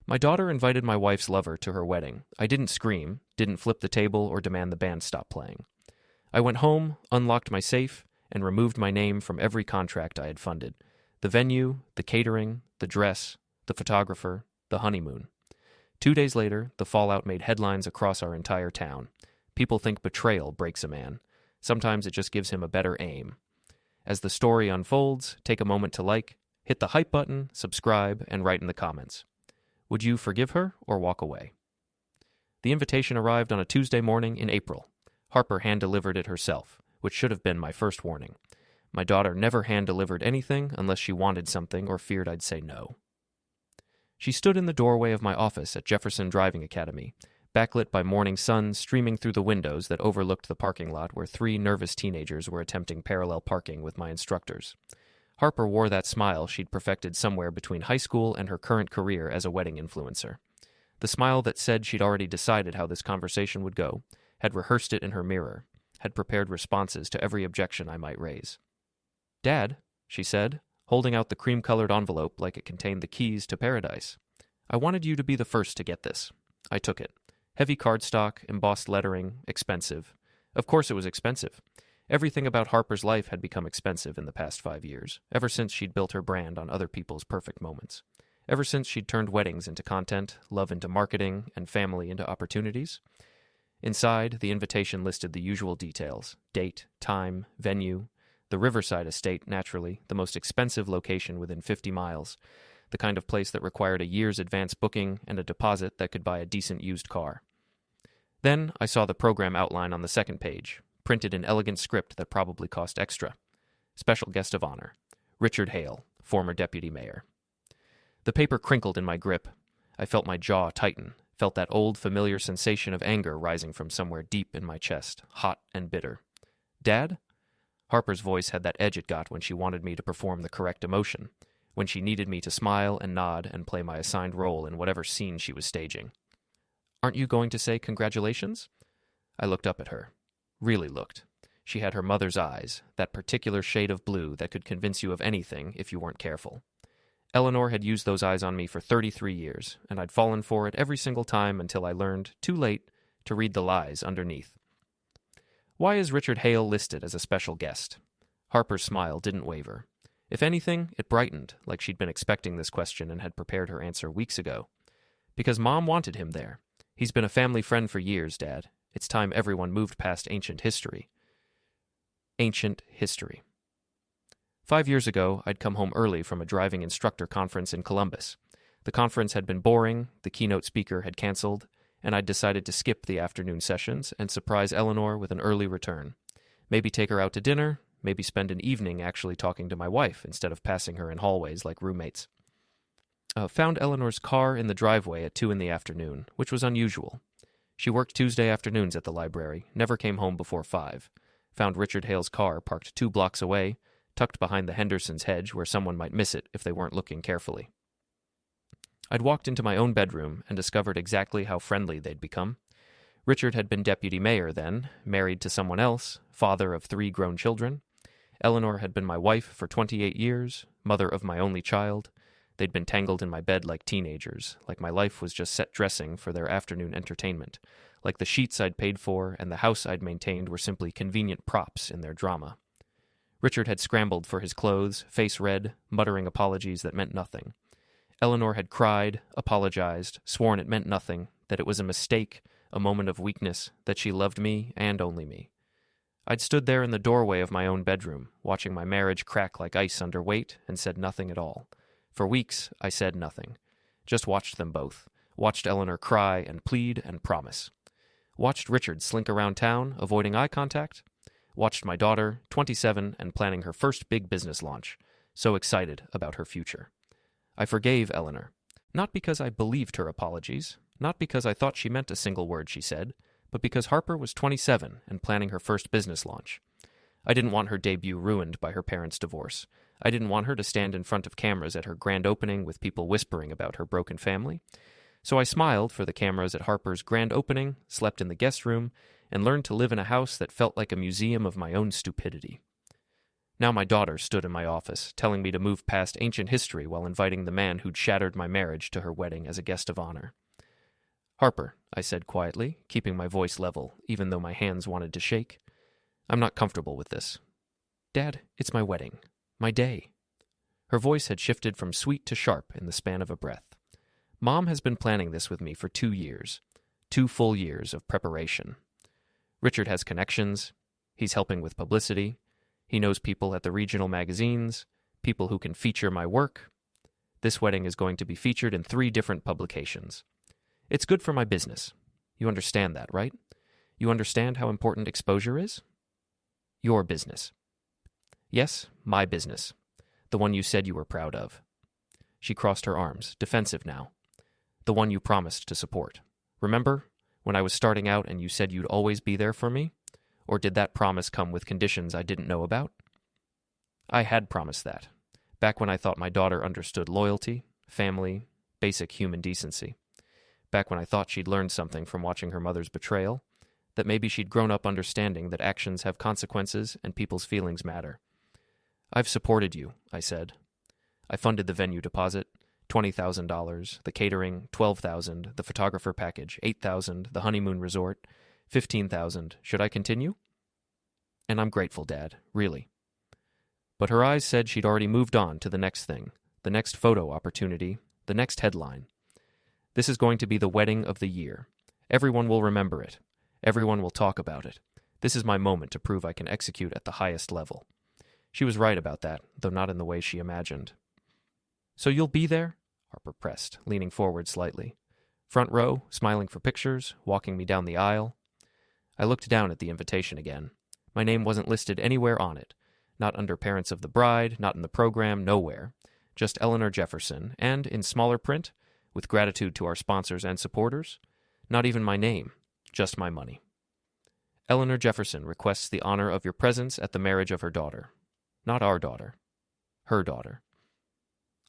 My daughter invited my wife's lover to her wedding. I didn't scream, didn't flip the table or demand the band stop playing. I went home, unlocked my safe, and removed my name from every contract I had funded. The venue, the catering, the dress, the photographer, the honeymoon. 2 days later, the fallout made headlines across our entire town. People think betrayal breaks a man. Sometimes it just gives him a better aim. As the story unfolds, take a moment to like, hit the hype button, subscribe, and write in the comments. Would you forgive her or walk away? The invitation arrived on a Tuesday morning in April. Harper hand-delivered it herself, which should have been my first warning. My daughter never hand-delivered anything unless she wanted something or feared I'd say no. She stood in the doorway of my office at Jefferson Driving Academy, backlit by morning sun streaming through the windows that overlooked the parking lot where 3 nervous teenagers were attempting parallel parking with my instructors. Harper wore that smile she'd perfected somewhere between high school and her current career as a wedding influencer. The smile that said she'd already decided how this conversation would go, had rehearsed it in her mirror, had prepared responses to every objection I might raise. "Dad," she said, holding out the cream-colored envelope like it contained the keys to paradise. "I wanted you to be the first to get this." I took it. Heavy cardstock, embossed lettering, expensive. Of course it was expensive. Everything about Harper's life had become expensive in the past 5 years, ever since she'd built her brand on other people's perfect moments. Ever since she'd turned weddings into content, love into marketing, and family into opportunities. Inside, the invitation listed the usual details: date, time, venue, the Riverside estate, naturally, the most expensive location within 50 miles, the kind of place that required a year's advance booking and a deposit that could buy a decent used car. Then I saw the program outline on the second page, printed in elegant script that probably cost extra. Special guest of honor, Richard Hale, former deputy mayor. The paper crinkled in my grip. I felt my jaw tighten, felt that old familiar sensation of anger rising from somewhere deep in my chest, hot and bitter. "Dad?" Harper's voice had that edge it got when she wanted me to perform the correct emotion, when she needed me to smile and nod and play my assigned role in whatever scene she was staging. "Aren't you going to say congratulations?" I looked up at her. Really looked. She had her mother's eyes, that particular shade of blue that could convince you of anything if you weren't careful. Eleanor had used those eyes on me for 33 years, and I'd fallen for it every single time until I learned, too late, to read the lies underneath. "Why is Richard Hale listed as a special guest?" Harper's smile didn't waver. If anything, it brightened, like she'd been expecting this question and had prepared her answer weeks ago. "Because Mom wanted him there. He's been a family friend for years, Dad. It's time everyone moved past ancient history." Ancient history. 5 years ago, I'd come home early from a driving instructor conference in Columbus. The conference had been boring, the keynote speaker had canceled, and I'd decided to skip the afternoon sessions and surprise Eleanor with an early return. Maybe take her out to dinner, maybe spend an evening actually talking to my wife instead of passing her in hallways like roommates. Found Eleanor's car in the driveway at 2 in the afternoon, which was unusual. She worked Tuesday afternoons at the library, never came home before 5. Found Richard Hale's car parked 2 blocks away, tucked behind the Henderson's hedge where someone might miss it if they weren't looking carefully. I'd walked into my own bedroom and discovered exactly how friendly they'd become. Richard had been deputy mayor then, married to someone else, father of 3 grown children. Eleanor had been my wife for 28 years, mother of my only child. They'd been tangled in my bed like teenagers, like my life was just set dressing for their afternoon entertainment, like the sheets I'd paid for and the house I'd maintained were simply convenient props in their drama. Richard had scrambled for his clothes, face red, muttering apologies that meant nothing. Eleanor had cried, apologized, sworn it meant nothing, that it was a mistake, a moment of weakness, that she loved me and only me. I'd stood there in the doorway of my own bedroom, watching my marriage crack like ice under weight, and said nothing at all. For weeks, I said nothing. Just watched them both. Watched Eleanor cry and plead and promise. Watched Richard slink around town, avoiding eye contact. Watched my daughter, 27, and planning her first big business launch. So excited about her future. I forgave Eleanor. Not because I believed her apologies, not because I thought she meant a single word she said, but because Harper was 27 and planning her first business launch. I didn't want her debut ruined by her parents' divorce. I didn't want her to stand in front of cameras at her grand opening with people whispering about her broken family. So I smiled for the cameras at Harper's grand opening, slept in the guest room, and learned to live in a house that felt like a museum of my own stupidity. Now my daughter stood in my office, telling me to move past ancient history while inviting the man who'd shattered my marriage to her wedding as a guest of honor. "Harper," I said quietly, keeping my voice level, even though my hands wanted to shake, "I'm not comfortable with this." "Dad, it's my wedding. My day." Her voice had shifted from sweet to sharp in the span of a breath. "Mom has been planning this with me for 2 years. 2 full years of preparation. Richard has connections. He's helping with publicity. He knows people at the regional magazines, people who can feature my work. This wedding is going to be featured in 3 different publications. It's good for my business. You understand that, right? You understand how important exposure is? Your business." "Yes, my business. The one you said you were proud of." She crossed her arms, defensive now. "The one you promised to support. Remember, when I was starting out and you said you'd always be there for me? Or did that promise come with conditions I didn't know about?" I had promised that, back when I thought my daughter understood loyalty, family, basic human decency. Back when I thought she'd learned something from watching her mother's betrayal, that maybe she'd grown up understanding that actions have consequences and people's feelings matter. "I've supported you," I said. I funded the venue deposit, $20,000, the catering, $12,000, the photographer package, $8,000, the honeymoon resort, $15,000. Should I continue? "And I'm grateful, Dad, really." But her eyes said she'd already moved on to the next thing, the next photo opportunity, the next headline. "This is going to be the wedding of the year. Everyone will remember it. Everyone will talk about it. This is my moment to prove I can execute at the highest level." She was right about that, though not in the way she imagined. "So you'll be there?" Harper pressed, leaning forward slightly. "Front row, smiling for pictures, walking me down the aisle." I looked down at the invitation again. My name wasn't listed anywhere on it. Not under parents of the bride, not in the program, nowhere. Just Eleanor Jefferson, and, in smaller print, with gratitude to our sponsors and supporters, not even my name, just my money. "Eleanor Jefferson requests the honor of your presence at the marriage of her daughter." Not our daughter. Her daughter.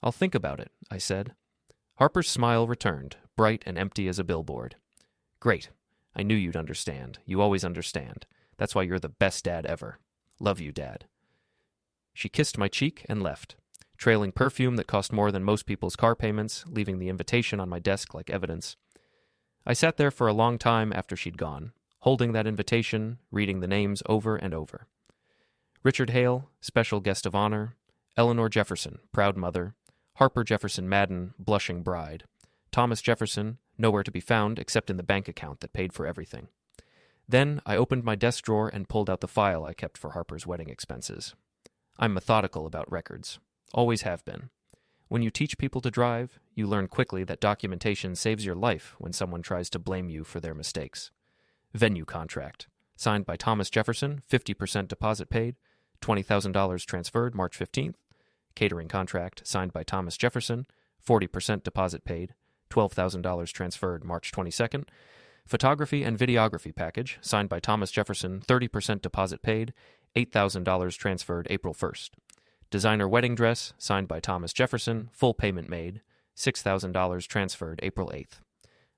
"I'll think about it," I said. Harper's smile returned, bright and empty as a billboard. "Great. I knew you'd understand. You always understand. That's why you're the best dad ever. Love you, Dad." She kissed my cheek and left, trailing perfume that cost more than most people's car payments, leaving the invitation on my desk like evidence. I sat there for a long time after she'd gone, holding that invitation, reading the names over and over. Richard Hale, special guest of honor. Eleanor Jefferson, proud mother. Harper Jefferson Madden, blushing bride. Thomas Jefferson, nowhere to be found except in the bank account that paid for everything. Then I opened my desk drawer and pulled out the file I kept for Harper's wedding expenses. I'm methodical about records. Always have been. When you teach people to drive, you learn quickly that documentation saves your life when someone tries to blame you for their mistakes. Venue contract. Signed by Thomas Jefferson, 50% deposit paid, $20,000 transferred March 15th. Catering contract. Signed by Thomas Jefferson, 40% deposit paid, $12,000 transferred March 22nd. Photography and videography package. Signed by Thomas Jefferson, 30% deposit paid, $8,000 transferred April 1st. Designer wedding dress. Signed by Thomas Jefferson, full payment made, $6,000 transferred April 8th.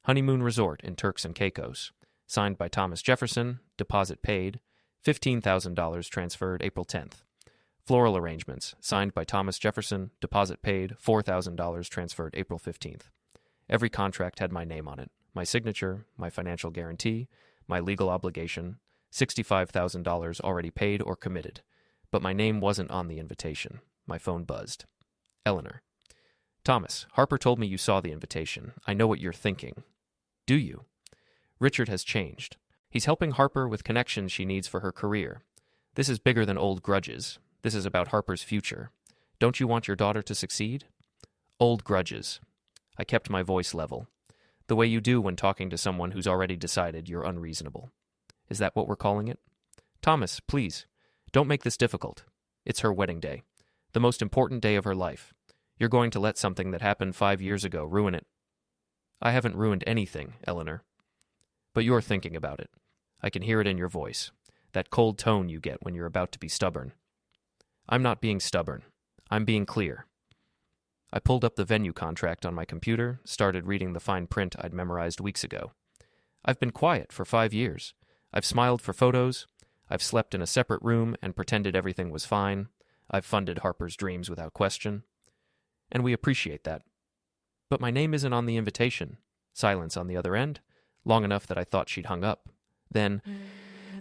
Honeymoon resort in Turks and Caicos. Signed by Thomas Jefferson, deposit paid, $15,000 transferred April 10th. Floral arrangements. Signed by Thomas Jefferson, deposit paid, $4,000 transferred April 15th. Every contract had my name on it, my signature, my financial guarantee, my legal obligation, $65,000 already paid or committed. But my name wasn't on the invitation. My phone buzzed. Eleanor. "Thomas, Harper told me you saw the invitation. I know what you're thinking." "Do you?" "Richard has changed. He's helping Harper with connections she needs for her career. This is bigger than old grudges. This is about Harper's future. Don't you want your daughter to succeed?" "Old grudges." I kept my voice level, the way you do when talking to someone who's already decided you're unreasonable. "Is that what we're calling it?" "Thomas, please, don't make this difficult. It's her wedding day, the most important day of her life. You're going to let something that happened 5 years ago ruin it." "I haven't ruined anything, Eleanor." "But you're thinking about it. I can hear it in your voice, that cold tone you get when you're about to be stubborn." "I'm not being stubborn. I'm being clear." I pulled up the venue contract on my computer, started reading the fine print I'd memorized weeks ago. I've been quiet for 5 years. I've smiled for photos. I've slept in a separate room and pretended everything was fine. I've funded Harper's dreams without question. And we appreciate that. But my name isn't on the invitation. Silence on the other end, long enough that I thought she'd hung up. Then,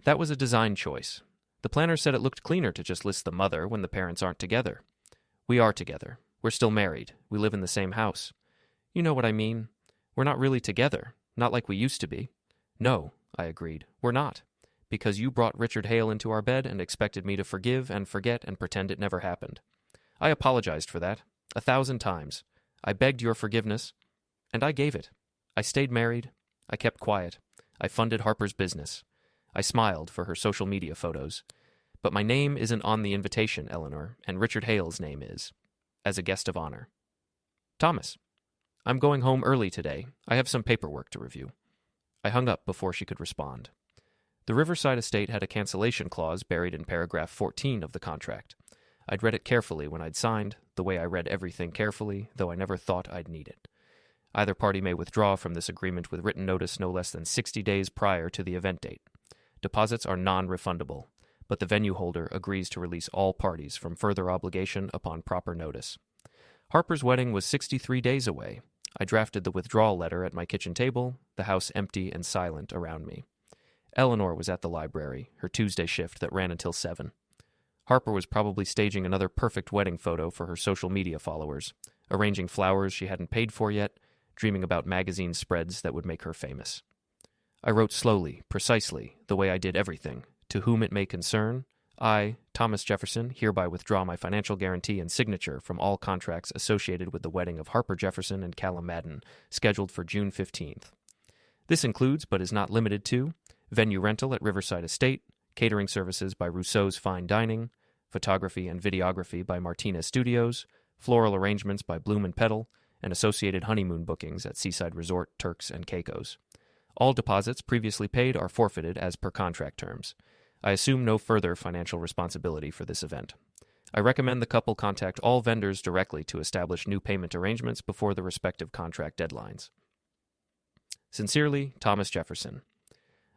that was a design choice. The planner said it looked cleaner to just list the mother when the parents aren't together. We are together. We're still married. We live in the same house. You know what I mean. We're not really together. Not like we used to be. No, I agreed. We're not. Because you brought Richard Hale into our bed and expected me to forgive and forget and pretend it never happened. I apologized for that. 1,000 times. I begged your forgiveness, and I gave it. I stayed married. I kept quiet. I funded Harper's business. I smiled for her social media photos. But my name isn't on the invitation, Eleanor, and Richard Hale's name is, as a guest of honor. Thomas, I'm going home early today. I have some paperwork to review. I hung up before she could respond. The Riverside estate had a cancellation clause buried in paragraph 14 of the contract. I'd read it carefully when I'd signed, the way I read everything carefully, though I never thought I'd need it. Either party may withdraw from this agreement with written notice no less than 60 days prior to the event date. Deposits are non-refundable, but the venue holder agrees to release all parties from further obligation upon proper notice. Harper's wedding was 63 days away. I drafted the withdrawal letter at my kitchen table, the house empty and silent around me. Eleanor was at the library, her Tuesday shift that ran until 7. Harper was probably staging another perfect wedding photo for her social media followers, arranging flowers she hadn't paid for yet, dreaming about magazine spreads that would make her famous. I wrote slowly, precisely, the way I did everything. To whom it may concern, I, Thomas Jefferson, hereby withdraw my financial guarantee and signature from all contracts associated with the wedding of Harper Jefferson and Callum Madden, scheduled for June 15th. This includes, but is not limited to, venue rental at Riverside Estate, catering services by Rousseau's Fine Dining, photography and videography by Martinez Studios, floral arrangements by Bloom and Petal, and associated honeymoon bookings at Seaside Resort, Turks, and Caicos. All deposits previously paid are forfeited as per contract terms. I assume no further financial responsibility for this event. I recommend the couple contact all vendors directly to establish new payment arrangements before the respective contract deadlines. Sincerely, Thomas Jefferson.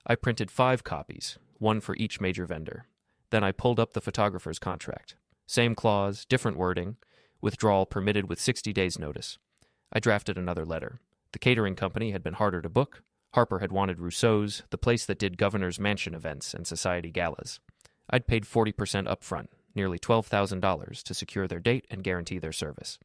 I printed 5 copies, one for each major vendor. Then I pulled up the photographer's contract. Same clause, different wording, withdrawal permitted with 60 days' notice. I drafted another letter. The catering company had been harder to book. Harper had wanted Rousseau's, the place that did governor's mansion events and society galas. I'd paid 40% up front, nearly $12,000, to secure their date and guarantee their service.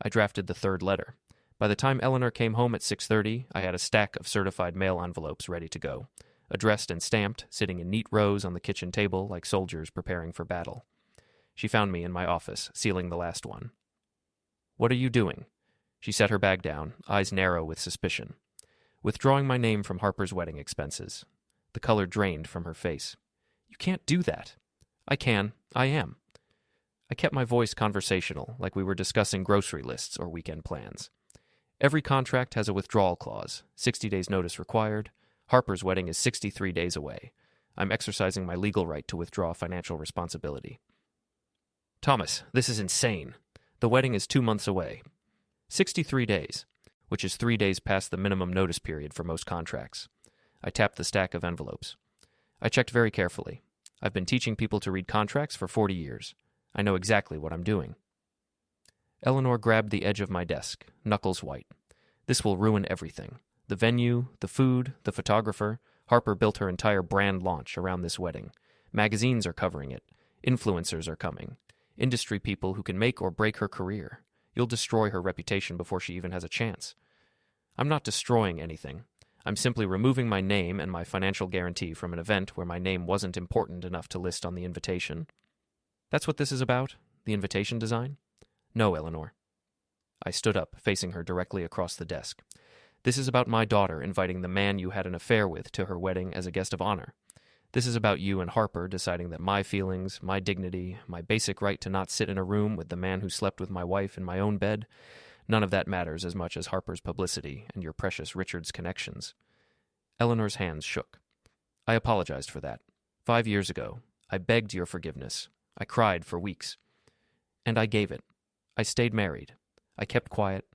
I drafted the 3rd letter. By the time Eleanor came home at 6:30, I had a stack of certified mail envelopes ready to go, addressed and stamped, sitting in neat rows on the kitchen table like soldiers preparing for battle. She found me in my office, sealing the last one. "What are you doing?" She set her bag down, eyes narrow with suspicion. "Withdrawing my name from Harper's wedding expenses." The color drained from her face. "You can't do that." "I can. I am." I kept my voice conversational, like we were discussing grocery lists or weekend plans. Every contract has a withdrawal clause, 60 days notice required. Harper's wedding is 63 days away. I'm exercising my legal right to withdraw financial responsibility. "Thomas, this is insane. The wedding is 2 months away." 63 days. Which is 3 days past the minimum notice period for most contracts. I tapped the stack of envelopes. I checked very carefully. I've been teaching people to read contracts for 40 years. I know exactly what I'm doing. Eleanor grabbed the edge of my desk, knuckles white. This will ruin everything. The venue, the food, the photographer. Harper built her entire brand launch around this wedding. Magazines are covering it. Influencers are coming. Industry people who can make or break her career. You'll destroy her reputation before she even has a chance. I'm not destroying anything. I'm simply removing my name and my financial guarantee from an event where my name wasn't important enough to list on the invitation. That's what this is about? The invitation design? No, Eleanor. I stood up, facing her directly across the desk. This is about my daughter inviting the man you had an affair with to her wedding as a guest of honor. This is about you and Harper deciding that my feelings, my dignity, my basic right to not sit in a room with the man who slept with my wife in my own bed, none of that matters as much as Harper's publicity and your precious Richard's connections. Eleanor's hands shook. I apologized for that. 5 years ago, I begged your forgiveness. I cried for weeks. And I gave it. I stayed married. I kept quiet.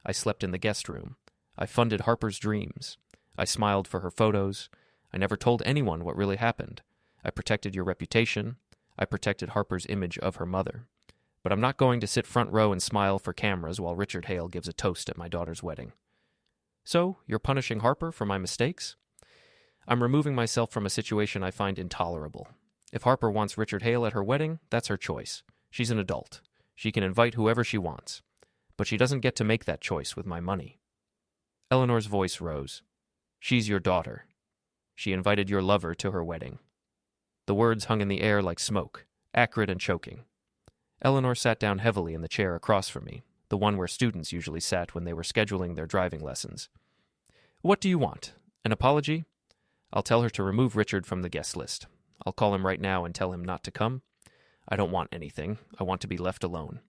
I slept in the guest room. I funded Harper's dreams. I smiled for her photos. I never told anyone what really happened. I protected your reputation. I protected Harper's image of her mother. But I'm not going to sit front row and smile for cameras while Richard Hale gives a toast at my daughter's wedding. So, you're punishing Harper for my mistakes? I'm removing myself from a situation I find intolerable. If Harper wants Richard Hale at her wedding, that's her choice. She's an adult. She can invite whoever she wants. But she doesn't get to make that choice with my money. Eleanor's voice rose. She's your daughter. She invited your lover to her wedding. The words hung in the air like smoke, acrid and choking. Eleanor sat down heavily in the chair across from me, the one where students usually sat when they were scheduling their driving lessons. What do you want? An apology? I'll tell her to remove Richard from the guest list. I'll call him right now and tell him not to come. I don't want anything. I want to be left alone.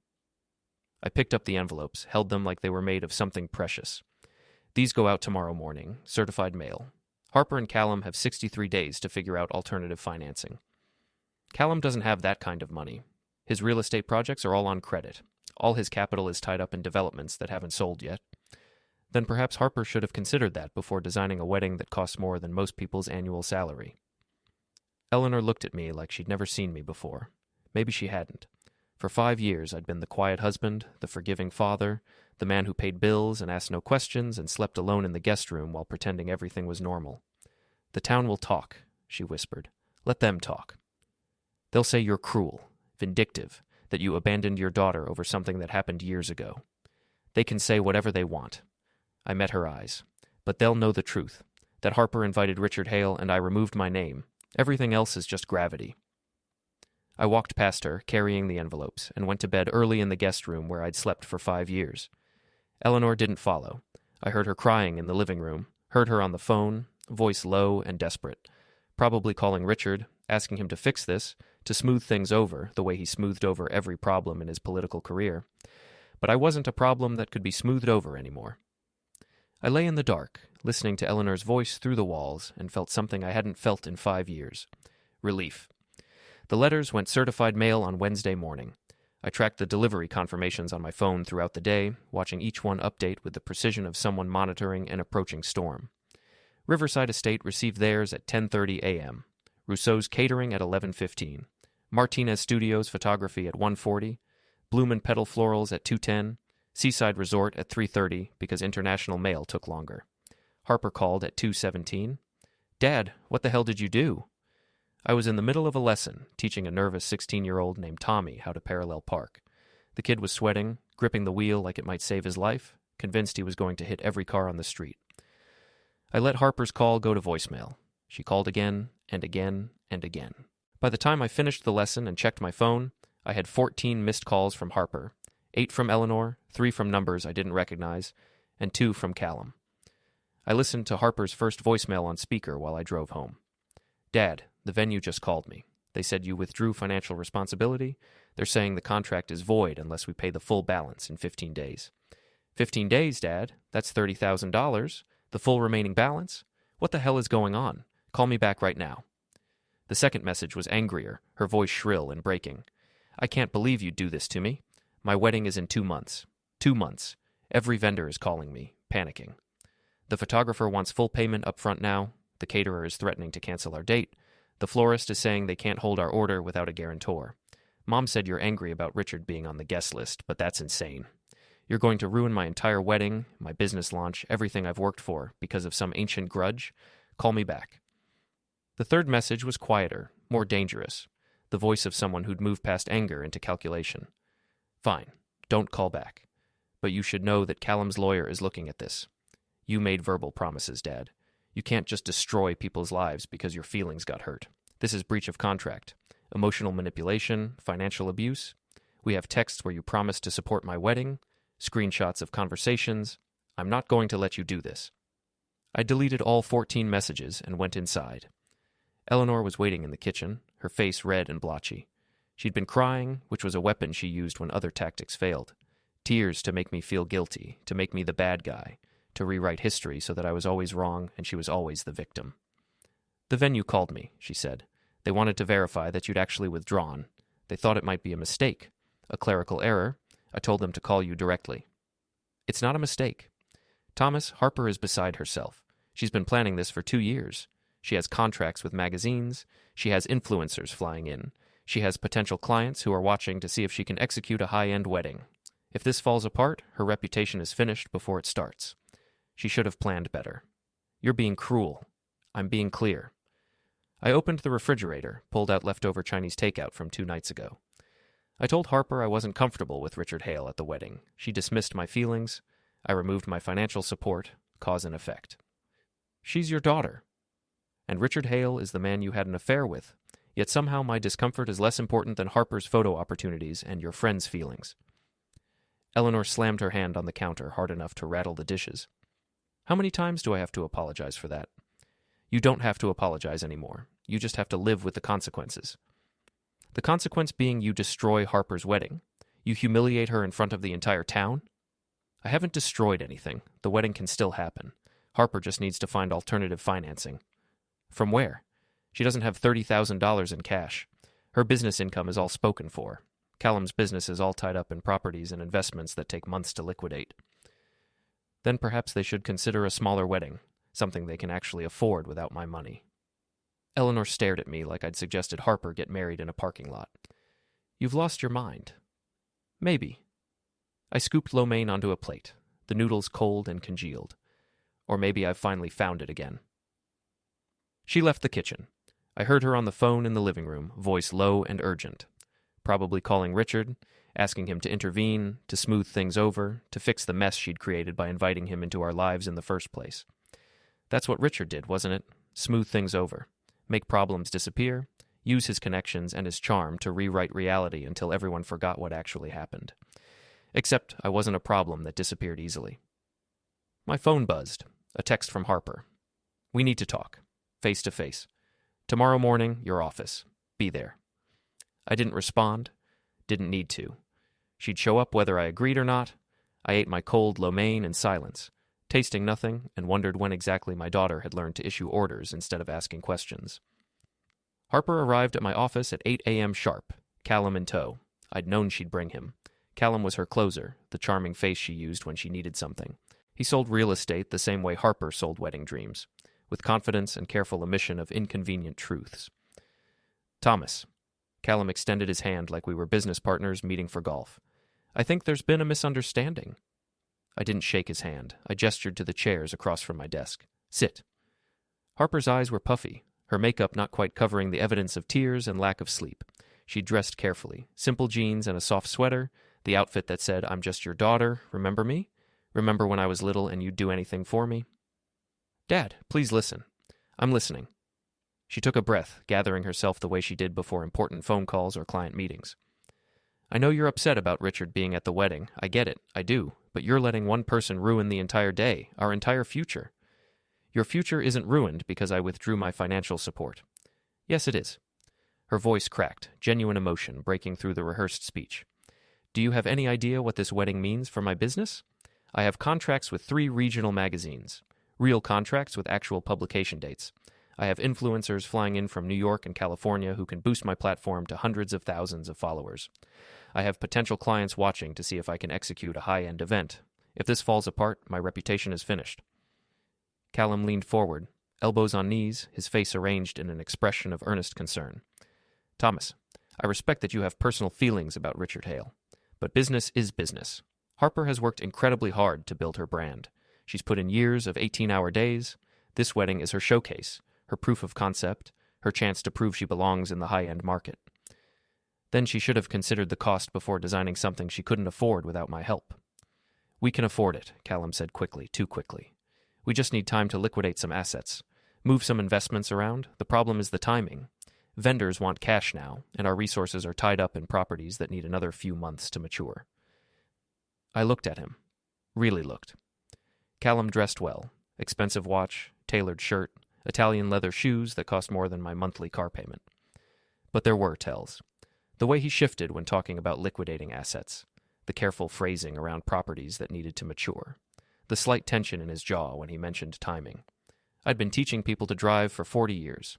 I picked up the envelopes, held them like they were made of something precious. These go out tomorrow morning, certified mail. Harper and Callum have 63 days to figure out alternative financing. Callum doesn't have that kind of money. His real estate projects are all on credit. All his capital is tied up in developments that haven't sold yet. Then perhaps Harper should have considered that before designing a wedding that costs more than most people's annual salary. Eleanor looked at me like she'd never seen me before. Maybe she hadn't. For 5 years I'd been the quiet husband, the forgiving father, the man who paid bills and asked no questions and slept alone in the guest room while pretending everything was normal. The town will talk, she whispered. Let them talk. They'll say you're cruel, vindictive, that you abandoned your daughter over something that happened years ago. They can say whatever they want. I met her eyes. But they'll know the truth, that Harper invited Richard Hale and I removed my name. Everything else is just gravity. I walked past her, carrying the envelopes, and went to bed early in the guest room where I'd slept for 5 years. Eleanor didn't follow. I heard her crying in the living room, heard her on the phone, voice low and desperate, probably calling Richard, asking him to fix this, to smooth things over the way he smoothed over every problem in his political career. But I wasn't a problem that could be smoothed over anymore. I lay in the dark, listening to Eleanor's voice through the walls, and felt something I hadn't felt in 5 years. Relief. The letters went certified mail on Wednesday morning. I tracked the delivery confirmations on my phone throughout the day, watching each one update with the precision of someone monitoring an approaching storm. Riverside Estate received theirs at 10:30 a.m., Rousseau's Catering at 11:15, Martinez Studios Photography at 1:40, Bloom and Petal Florals at 2:10, Seaside Resort at 3:30 because international mail took longer. Harper called at 2:17. Dad, what the hell did you do? I was in the middle of a lesson, teaching a nervous 16-year-old named Tommy how to parallel park. The kid was sweating, gripping the wheel like it might save his life, convinced he was going to hit every car on the street. I let Harper's call go to voicemail. She called again, and again, and again. By the time I finished the lesson and checked my phone, I had 14 missed calls from Harper, 8 from Eleanor, 3 from numbers I didn't recognize, and 2 from Callum. I listened to Harper's first voicemail on speaker while I drove home. Dad, the venue just called me. They said you withdrew financial responsibility. They're saying the contract is void unless we pay the full balance in 15 days. 15 days, Dad? That's $30,000. The full remaining balance? What the hell is going on? Call me back right now. The second message was angrier, her voice shrill and breaking. I can't believe you'd do this to me. My wedding is in 2 months. 2 months. Every vendor is calling me, panicking. The photographer wants full payment up front now. The caterer is threatening to cancel our date. The florist is saying they can't hold our order without a guarantor. Mom said you're angry about Richard being on the guest list, but that's insane. You're going to ruin my entire wedding, my business launch, everything I've worked for, because of some ancient grudge. Call me back. The third message was quieter, more dangerous, the voice of someone who'd moved past anger into calculation. Fine, don't call back. But you should know that Callum's lawyer is looking at this. You made verbal promises, Dad. You can't just destroy people's lives because your feelings got hurt. This is breach of contract, emotional manipulation, financial abuse. We have texts where you promised to support my wedding, screenshots of conversations. I'm not going to let you do this. I deleted all 14 messages and went inside. Eleanor was waiting in the kitchen, her face red and blotchy. She'd been crying, which was a weapon she used when other tactics failed. Tears to make me feel guilty, to make me the bad guy, to rewrite history so that I was always wrong and she was always the victim. The venue called me, she said. They wanted to verify that you'd actually withdrawn. They thought it might be a mistake, a clerical error. I told them to call you directly. It's not a mistake. Thomas, Harper is beside herself. She's been planning this for 2 years. She has contracts with magazines. She has influencers flying in. She has potential clients who are watching to see if she can execute a high-end wedding. If this falls apart, her reputation is finished before it starts. She should have planned better. You're being cruel. I'm being clear. I opened the refrigerator, pulled out leftover Chinese takeout from 2 nights ago. I told Harper I wasn't comfortable with Richard Hale at the wedding. She dismissed my feelings. I removed my financial support, cause and effect. She's your daughter. And Richard Hale is the man you had an affair with. Yet somehow my discomfort is less important than Harper's photo opportunities and your friend's feelings. Eleanor slammed her hand on the counter hard enough to rattle the dishes. How many times do I have to apologize for that? You don't have to apologize anymore. You just have to live with the consequences. The consequence being you destroy Harper's wedding. You humiliate her in front of the entire town. I haven't destroyed anything. The wedding can still happen. Harper just needs to find alternative financing. From where? She doesn't have $30,000 in cash. Her business income is all spoken for. Callum's business is all tied up in properties and investments that take months to liquidate. Then perhaps they should consider a smaller wedding, something they can actually afford without my money. Eleanor stared at me like I'd suggested Harper get married in a parking lot. You've lost your mind. Maybe. I scooped lo mein onto a plate, the noodles cold and congealed. Or maybe I've finally found it again. She left the kitchen. I heard her on the phone in the living room, voice low and urgent. Probably calling Richard, asking him to intervene, to smooth things over, to fix the mess she'd created by inviting him into our lives in the first place. That's what Richard did, wasn't it? Smooth things over. Make problems disappear, use his connections and his charm to rewrite reality until everyone forgot what actually happened. Except I wasn't a problem that disappeared easily. My phone buzzed. A text from Harper. We need to talk. Face to face. Tomorrow morning, your office. Be there. I didn't respond. Didn't need to. She'd show up whether I agreed or not. I ate my cold lo mein in silence, tasting nothing, and wondered when exactly my daughter had learned to issue orders instead of asking questions. Harper arrived at my office at 8 a.m. sharp, Callum in tow. I'd known she'd bring him. Callum was her closer, the charming face she used when she needed something. He sold real estate the same way Harper sold wedding dreams, with confidence and careful omission of inconvenient truths. Thomas. Callum extended his hand like we were business partners meeting for golf. I think there's been a misunderstanding. I didn't shake his hand. I gestured to the chairs across from my desk. Sit. Harper's eyes were puffy, her makeup not quite covering the evidence of tears and lack of sleep. She dressed carefully, simple jeans and a soft sweater, the outfit that said, I'm just your daughter, remember me? Remember when I was little and you'd do anything for me? Dad, please listen. I'm listening. She took a breath, gathering herself the way she did before important phone calls or client meetings. I know you're upset about Richard being at the wedding. I get it. I do. But you're letting one person ruin the entire day, our entire future. Your future isn't ruined because I withdrew my financial support. Yes, it is. Her voice cracked, genuine emotion breaking through the rehearsed speech. Do you have any idea what this wedding means for my business? I have contracts with 3 regional magazines. Real contracts with actual publication dates. I have influencers flying in from New York and California who can boost my platform to hundreds of thousands of followers. I have potential clients watching to see if I can execute a high-end event. If this falls apart, my reputation is finished. Callum leaned forward, elbows on knees, his face arranged in an expression of earnest concern. Thomas, I respect that you have personal feelings about Richard Hale, but business is business. Harper has worked incredibly hard to build her brand. She's put in years of 18-hour days. This wedding is her showcase, her proof of concept, her chance to prove she belongs in the high-end market. Then she should have considered the cost before designing something she couldn't afford without my help. We can afford it, Callum said quickly, too quickly. We just need time to liquidate some assets, move some investments around. The problem is the timing. Vendors want cash now, and our resources are tied up in properties that need another few months to mature. I looked at him. Really looked. Callum dressed well. Expensive watch, tailored shirt, Italian leather shoes that cost more than my monthly car payment. But there were tells. The way he shifted when talking about liquidating assets, the careful phrasing around properties that needed to mature, the slight tension in his jaw when he mentioned timing. I'd been teaching people to drive for 40 years.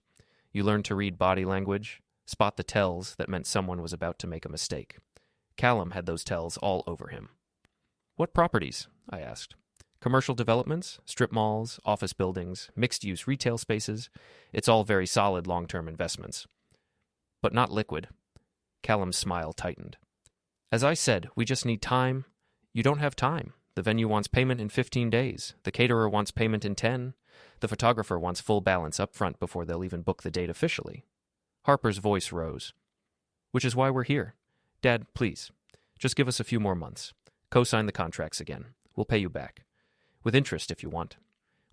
You learn to read body language, spot the tells that meant someone was about to make a mistake. Callum had those tells all over him. What properties? I asked. Commercial developments, strip malls, office buildings, mixed-use retail spaces. It's all very solid long-term investments. But not liquid. Callum's smile tightened. As I said, we just need time. You don't have time. The venue wants payment in 15 days. The caterer wants payment in 10. The photographer wants full balance up front before they'll even book the date officially. Harper's voice rose. Which is why we're here. Dad, please, just give us a few more months. Co-sign the contracts again. We'll pay you back. With interest if you want.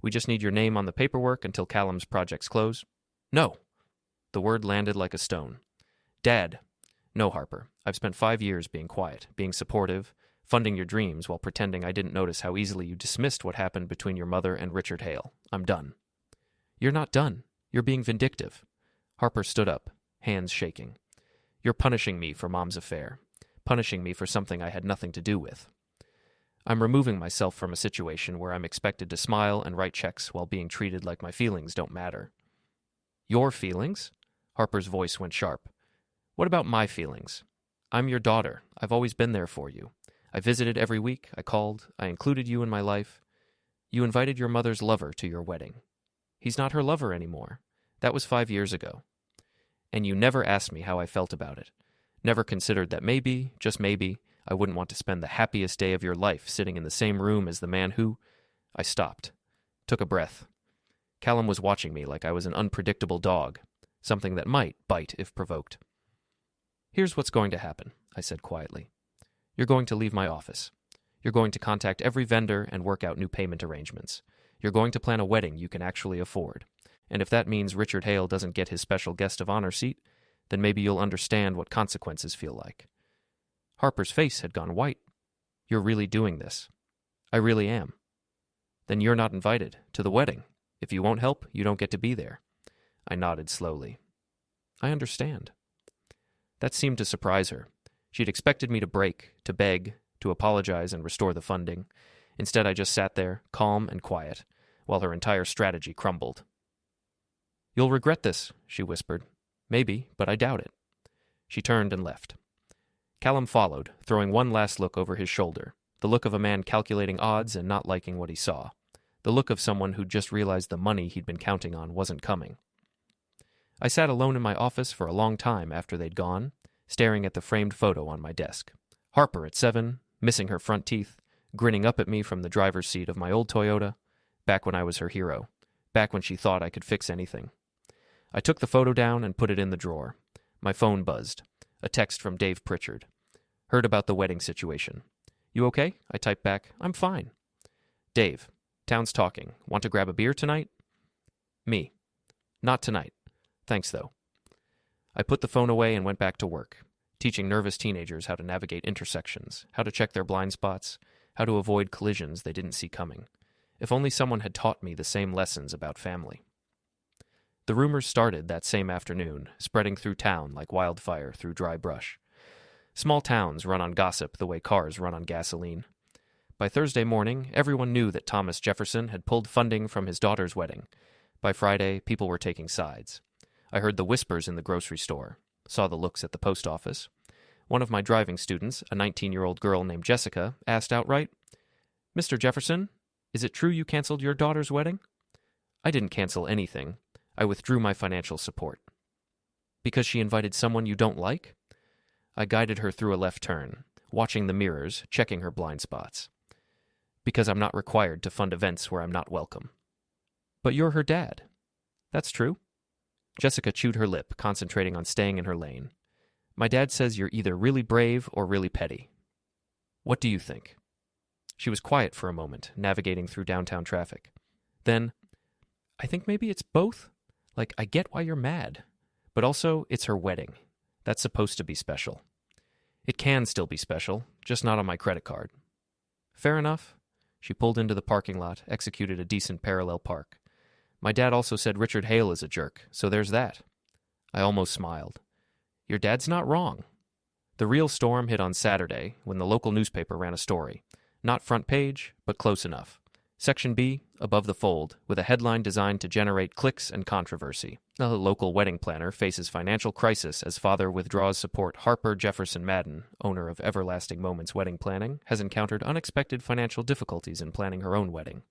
We just need your name on the paperwork until Callum's projects close. No. The word landed like a stone. Dad. No, Harper. I've spent 5 years being quiet, being supportive, funding your dreams while pretending I didn't notice how easily you dismissed what happened between your mother and Richard Hale. I'm done. You're not done. You're being vindictive. Harper stood up, hands shaking. You're punishing me for Mom's affair. Punishing me for something I had nothing to do with. I'm removing myself from a situation where I'm expected to smile and write checks while being treated like my feelings don't matter. Your feelings? Harper's voice went sharp. What about my feelings? I'm your daughter. I've always been there for you. I visited every week. I called. I included you in my life. You invited your mother's lover to your wedding. He's not her lover anymore. That was 5 years ago. And you never asked me how I felt about it. Never considered that maybe, just maybe, I wouldn't want to spend the happiest day of your life sitting in the same room as the man who... I stopped. Took a breath. Callum was watching me like I was an unpredictable dog, something that might bite if provoked. Here's what's going to happen, I said quietly. You're going to leave my office. You're going to contact every vendor and work out new payment arrangements. You're going to plan a wedding you can actually afford. And if that means Richard Hale doesn't get his special guest of honor seat, then maybe you'll understand what consequences feel like. Harper's face had gone white. You're really doing this. I really am. Then you're not invited to the wedding. If you won't help, you don't get to be there. I nodded slowly. I understand. That seemed to surprise her. She'd expected me to break, to beg, to apologize and restore the funding. Instead, I just sat there, calm and quiet, while her entire strategy crumbled. You'll regret this, she whispered. Maybe, but I doubt it. She turned and left. Callum followed, throwing one last look over his shoulder, the look of a man calculating odds and not liking what he saw, the look of someone who'd just realized the money he'd been counting on wasn't coming. I sat alone in my office for a long time after they'd gone, staring at the framed photo on my desk. Harper at 7, missing her front teeth, grinning up at me from the driver's seat of my old Toyota, back when I was her hero, back when she thought I could fix anything. I took the photo down and put it in the drawer. My phone buzzed. A text from Dave Pritchard. Heard about the wedding situation. You okay? I typed back, I'm fine. Dave, town's talking. Want to grab a beer tonight? Me. Not tonight. Thanks, though. I put the phone away and went back to work, teaching nervous teenagers how to navigate intersections, how to check their blind spots, how to avoid collisions they didn't see coming. If only someone had taught me the same lessons about family. The rumors started that same afternoon, spreading through town like wildfire through dry brush. Small towns run on gossip the way cars run on gasoline. By Thursday morning, everyone knew that Thomas Jefferson had pulled funding from his daughter's wedding. By Friday, people were taking sides. I heard the whispers in the grocery store, saw the looks at the post office. One of my driving students, a 19-year-old girl named Jessica, asked outright, Mr. Jefferson, is it true you canceled your daughter's wedding? I didn't cancel anything. I withdrew my financial support. Because she invited someone you don't like? I guided her through a left turn, watching the mirrors, checking her blind spots. Because I'm not required to fund events where I'm not welcome. But you're her dad. That's true. Jessica chewed her lip, concentrating on staying in her lane. My dad says you're either really brave or really petty. What do you think? She was quiet for a moment, navigating through downtown traffic. Then, I think maybe it's both. Like, I get why you're mad, but also it's her wedding. That's supposed to be special. It can still be special, just not on my credit card. Fair enough. She pulled into the parking lot, executed a decent parallel park. My dad also said Richard Hale is a jerk, so there's that. I almost smiled. Your dad's not wrong. The real storm hit on Saturday when the local newspaper ran a story. Not front page, but close enough. Section B, above the fold, with a headline designed to generate clicks and controversy. A local wedding planner faces financial crisis as father withdraws support. Harper Jefferson Madden, owner of Everlasting Moments Wedding Planning, has encountered unexpected financial difficulties in planning her own wedding.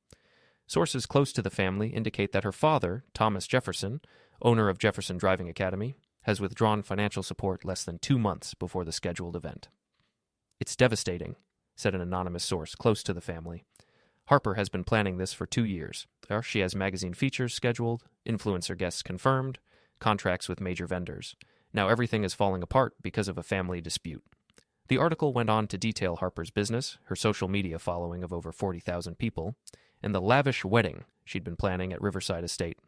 Sources close to the family indicate that her father, Thomas Jefferson, owner of Jefferson Driving Academy, has withdrawn financial support less than 2 months before the scheduled event. It's devastating, said an anonymous source close to the family. Harper has been planning this for 2 years. She has magazine features scheduled, influencer guests confirmed, contracts with major vendors. Now everything is falling apart because of a family dispute. The article went on to detail Harper's business, her social media following of over 40,000 people, and the lavish wedding she'd been planning at Riverside Estate.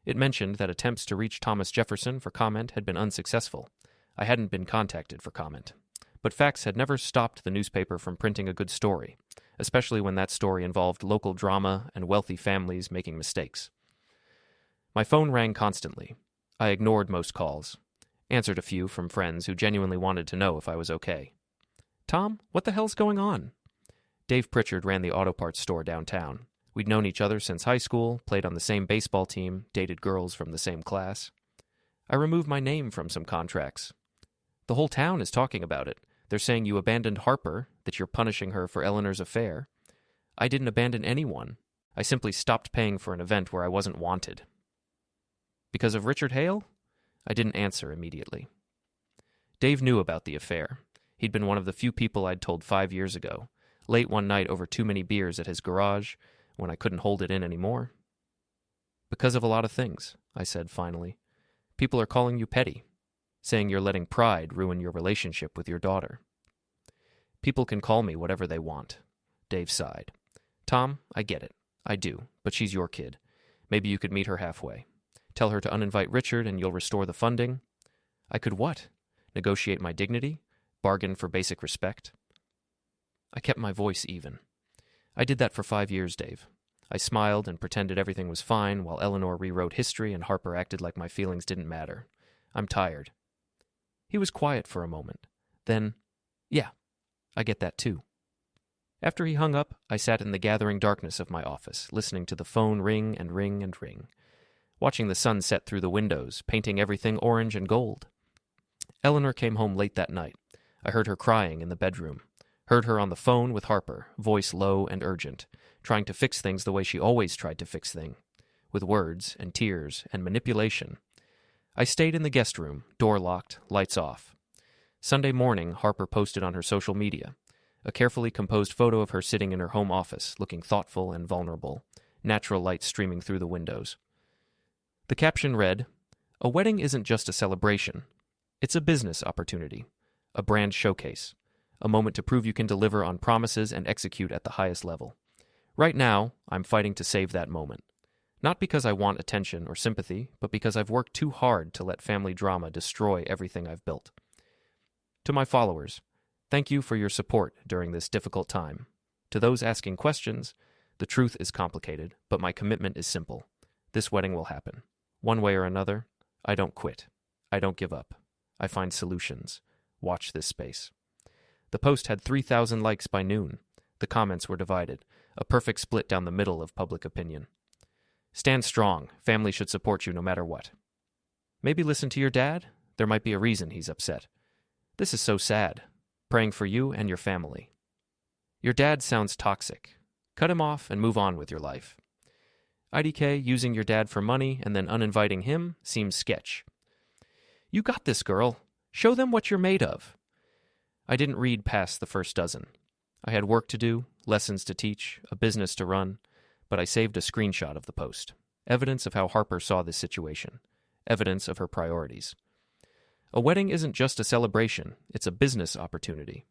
It mentioned that attempts to reach Thomas Jefferson for comment had been unsuccessful. I hadn't been contacted for comment. But facts had never stopped the newspaper from printing a good story, especially when that story involved local drama and wealthy families making mistakes. My phone rang constantly. I ignored most calls, answered a few from friends who genuinely wanted to know if I was okay. "Tom, what the hell's going on?" Dave Pritchard ran the auto parts store downtown. We'd known each other since high school, played on the same baseball team, dated girls from the same class. I removed my name from some contracts. The whole town is talking about it. They're saying you abandoned Harper, that you're punishing her for Eleanor's affair. I didn't abandon anyone. I simply stopped paying for an event where I wasn't wanted. Because of Richard Hale? I didn't answer immediately. Dave knew about the affair. He'd been one of the few people I'd told 5 years ago, late one night over too many beers at his garage, when I couldn't hold it in anymore. Because of a lot of things, I said finally. People are calling you petty, saying you're letting pride ruin your relationship with your daughter. People can call me whatever they want. Dave sighed. Tom, I get it. I do, but she's your kid. Maybe you could meet her halfway. Tell her to uninvite Richard and you'll restore the funding. I could what? Negotiate my dignity? Bargain for basic respect? I kept my voice even. I did that for 5 years, Dave. I smiled and pretended everything was fine while Eleanor rewrote history and Harper acted like my feelings didn't matter. I'm tired. He was quiet for a moment. Then, yeah, I get that too. After he hung up, I sat in the gathering darkness of my office, listening to the phone ring and ring and ring, watching the sun set through the windows, painting everything orange and gold. Eleanor came home late that night. I heard her crying in the bedroom. Heard her on the phone with Harper, voice low and urgent, trying to fix things the way she always tried to fix things, with words and tears and manipulation. I stayed in the guest room, door locked, lights off. Sunday morning, Harper posted on her social media a carefully composed photo of her sitting in her home office, looking thoughtful and vulnerable, natural light streaming through the windows. The caption read, "A wedding isn't just a celebration. It's a business opportunity, a brand showcase, a moment to prove you can deliver on promises and execute at the highest level. Right now, I'm fighting to save that moment. Not because I want attention or sympathy, but because I've worked too hard to let family drama destroy everything I've built. To my followers, thank you for your support during this difficult time. To those asking questions, the truth is complicated, but my commitment is simple. This wedding will happen. One way or another, I don't quit. I don't give up. I find solutions. Watch this space." The post had 3,000 likes by noon. The comments were divided, a perfect split down the middle of public opinion. Stand strong. Family should support you no matter what. Maybe listen to your dad? There might be a reason he's upset. This is so sad. Praying for you and your family. Your dad sounds toxic. Cut him off and move on with your life. IDK using your dad for money and then uninviting him seems sketch. You got this, girl. Show them what you're made of. I didn't read past the first dozen. I had work to do, lessons to teach, a business to run, but I saved a screenshot of the post. Evidence of how Harper saw this situation. Evidence of her priorities. A wedding isn't just a celebration, it's a business opportunity.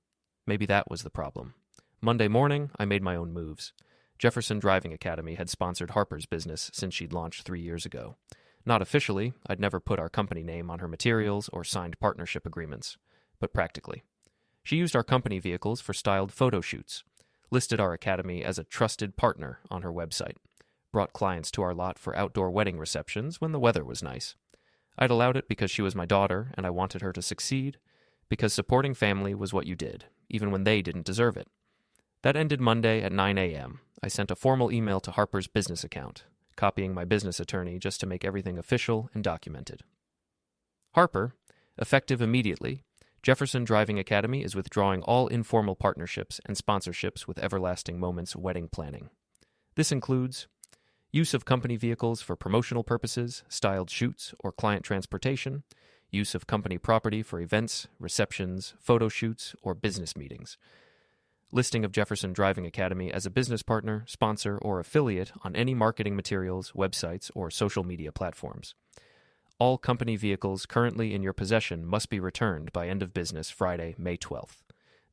Maybe that was the problem. Monday morning, I made my own moves. Jefferson Driving Academy had sponsored Harper's business since she'd launched 3 years ago. Not officially, I'd never put our company name on her materials or signed partnership agreements, but practically. She used our company vehicles for styled photo shoots, listed our academy as a trusted partner on her website, brought clients to our lot for outdoor wedding receptions when the weather was nice. I'd allowed it because she was my daughter and I wanted her to succeed, because supporting family was what you did, even when they didn't deserve it. That ended Monday at 9 a.m. I sent a formal email to Harper's business account, copying my business attorney just to make everything official and documented. Harper, effective immediately, Jefferson Driving Academy is withdrawing all informal partnerships and sponsorships with Everlasting Moments wedding planning. This includes use of company vehicles for promotional purposes, styled shoots, or client transportation, use of company property for events, receptions, photo shoots, or business meetings. Listing of Jefferson Driving Academy as a business partner, sponsor, or affiliate on any marketing materials, websites, or social media platforms. All company vehicles currently in your possession must be returned by end of business Friday, May 12th.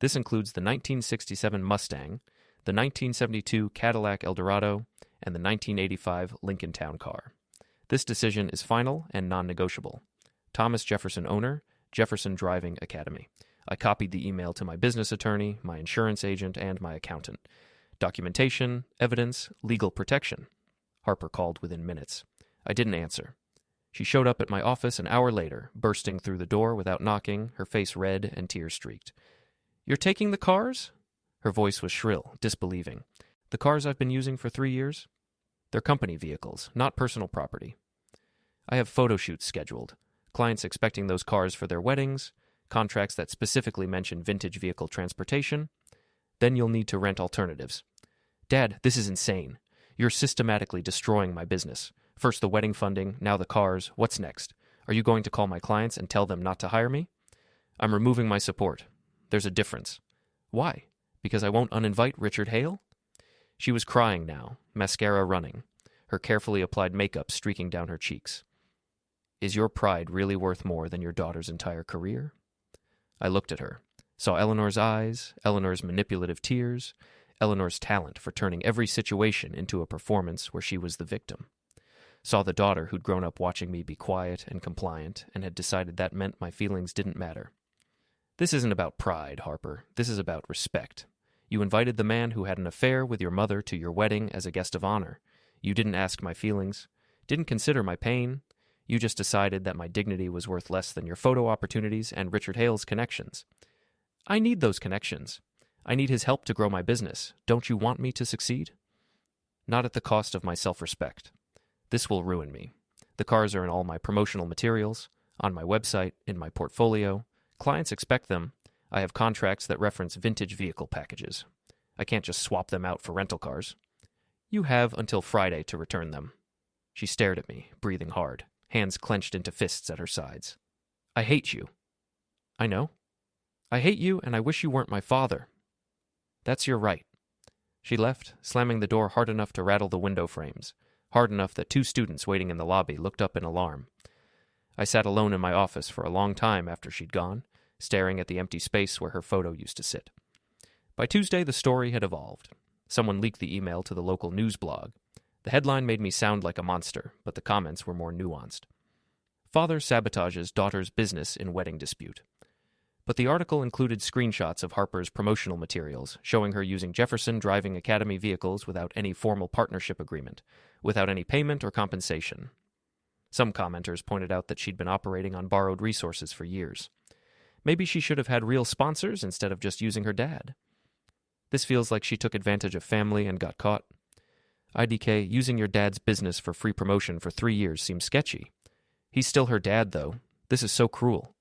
This includes the 1967 Mustang, the 1972 Cadillac Eldorado, and the 1985 Lincoln Town Car. This decision is final and non-negotiable. Thomas Jefferson, owner, Jefferson Driving Academy. I copied the email to my business attorney, my insurance agent, and my accountant. Documentation, evidence, legal protection. Harper called within minutes. I didn't answer. She showed up at my office an hour later, bursting through the door without knocking, her face red and tear-streaked. "You're taking the cars?" Her voice was shrill, disbelieving. "The cars I've been using for 3 years? They're company vehicles, not personal property. I have photo shoots scheduled, clients expecting those cars for their weddings, contracts that specifically mention vintage vehicle transportation. Then you'll need to rent alternatives." "Dad, this is insane. You're systematically destroying my business. First the wedding funding, now the cars. What's next? Are you going to call my clients and tell them not to hire me?" "I'm removing my support. There's a difference." "Why? Because I won't uninvite Richard Hale?" She was crying now, mascara running, her carefully applied makeup streaking down her cheeks. "Is your pride really worth more than your daughter's entire career?" I looked at her, saw Eleanor's eyes, Eleanor's manipulative tears, Eleanor's talent for turning every situation into a performance where she was the victim. Saw the daughter who'd grown up watching me be quiet and compliant and had decided that meant my feelings didn't matter. "This isn't about pride, Harper. This is about respect. You invited the man who had an affair with your mother to your wedding as a guest of honor. You didn't ask my feelings, didn't consider my pain. You just decided that my dignity was worth less than your photo opportunities and Richard Hale's connections. I need those connections. I need his help to grow my business. Don't you want me to succeed?" "Not at the cost of my self-respect. This will ruin me. The cars are in all my promotional materials, on my website, in my portfolio. Clients expect them. I have contracts that reference vintage vehicle packages. I can't just swap them out for rental cars." "You have until Friday to return them." She stared at me, breathing hard, hands clenched into fists at her sides. "I hate you." "I know. I hate you, and I wish you weren't my father." "That's your right." She left, slamming the door hard enough to rattle the window frames, hard enough that 2 students waiting in the lobby looked up in alarm. I sat alone in my office for a long time after she'd gone, staring at the empty space where her photo used to sit. By Tuesday, the story had evolved. Someone leaked the email to the local news blog. The headline made me sound like a monster, but the comments were more nuanced. "Father sabotages daughter's business in wedding dispute." But the article included screenshots of Harper's promotional materials, showing her using Jefferson Driving Academy vehicles without any formal partnership agreement, without any payment or compensation. Some commenters pointed out that she'd been operating on borrowed resources for years. Maybe she should have had real sponsors instead of just using her dad. This feels like she took advantage of family and got caught. IDK, using your dad's business for free promotion for 3 years seems sketchy. He's still her dad, though. This is so cruel.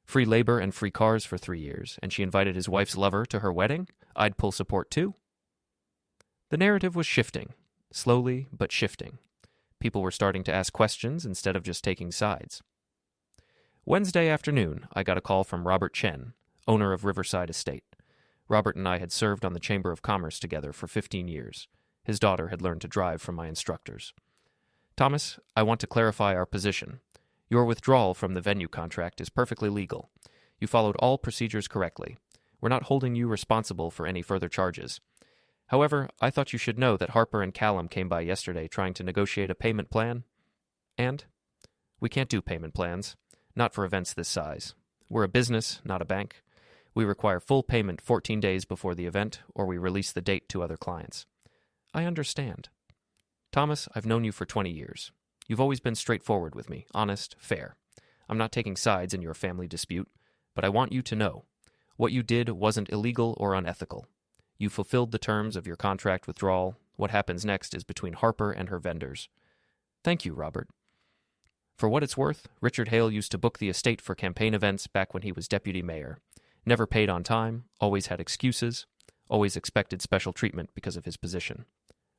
Free labor and free cars for 3 years, and she invited his wife's lover to her wedding? I'd pull support too. The narrative was shifting, slowly but shifting. People were starting to ask questions instead of just taking sides. Wednesday afternoon, I got a call from Robert Chen, owner of Riverside Estate. Robert and I had served on the Chamber of Commerce together for 15 years. His daughter had learned to drive from my instructors. "Thomas, I want to clarify our position. Your withdrawal from the venue contract is perfectly legal. You followed all procedures correctly. We're not holding you responsible for any further charges. However, I thought you should know that Harper and Callum came by yesterday trying to negotiate a payment plan. And we can't do payment plans, not for events this size. We're a business, not a bank. We require full payment 14 days before the event, or we release the date to other clients." "I understand. Thomas, I've known you for 20 years. You've always been straightforward with me, honest, fair. I'm not taking sides in your family dispute, but I want you to know, what you did wasn't illegal or unethical. You fulfilled the terms of your contract withdrawal. What happens next is between Harper and her vendors." "Thank you, Robert." For what it's worth, Richard Hale used to book the estate for campaign events back when he was deputy mayor. Never paid on time, always had excuses, always expected special treatment because of his position.